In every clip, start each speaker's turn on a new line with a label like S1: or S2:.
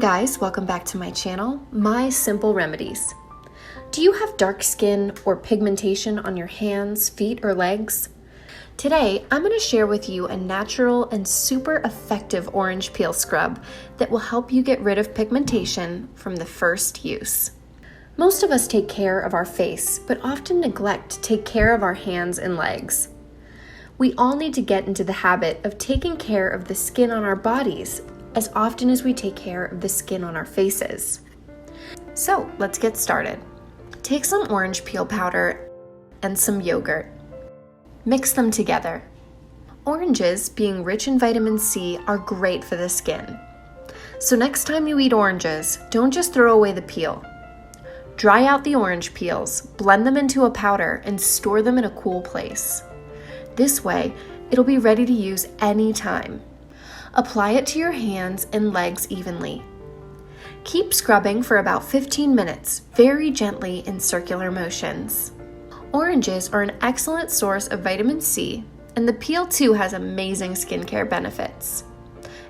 S1: guys, welcome back to my channel, My Simple Remedies. Do you have dark skin or pigmentation on your hands, feet, or legs? Today, I'm going to share with you a natural and super effective orange peel scrub that will help you get rid of pigmentation from the first use. Most of us take care of our face, but often neglect to take care of our hands and legs. We all need to get into the habit of taking care of the skin on our bodies as often as we take care of the skin on our faces. So let's get started. Take some orange peel powder and some yogurt. Mix them together. Oranges, being rich in vitamin C, are great for the skin. So next time you eat oranges, don't just throw away the peel. Dry out the orange peels, blend them into a powder, and store them in a cool place. This way, it'll be ready to use anytime. Apply it to your hands and legs evenly. Keep scrubbing for about 15 minutes, very gently in circular motions. Oranges are an excellent source of vitamin C, and the peel too has amazing skincare benefits.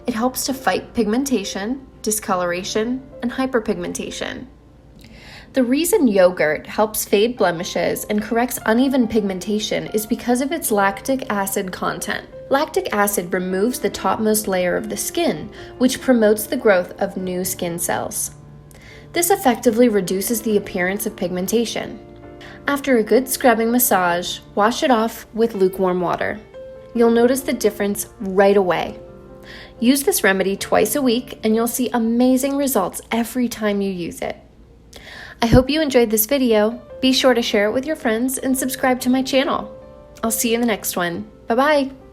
S1: It helps to fight pigmentation, discoloration, and hyperpigmentation. The reason yogurt helps fade blemishes and corrects uneven pigmentation is because of its lactic acid content. Lactic acid removes the topmost layer of the skin, which promotes the growth of new skin cells. This effectively reduces the appearance of pigmentation. After a good scrubbing massage, wash it off with lukewarm water. You'll notice the difference right away. Use this remedy twice a week and you'll see amazing results every time you use it. I hope you enjoyed this video. Be sure to share it with your friends and subscribe to my channel. I'll see you in the next one. Bye-bye.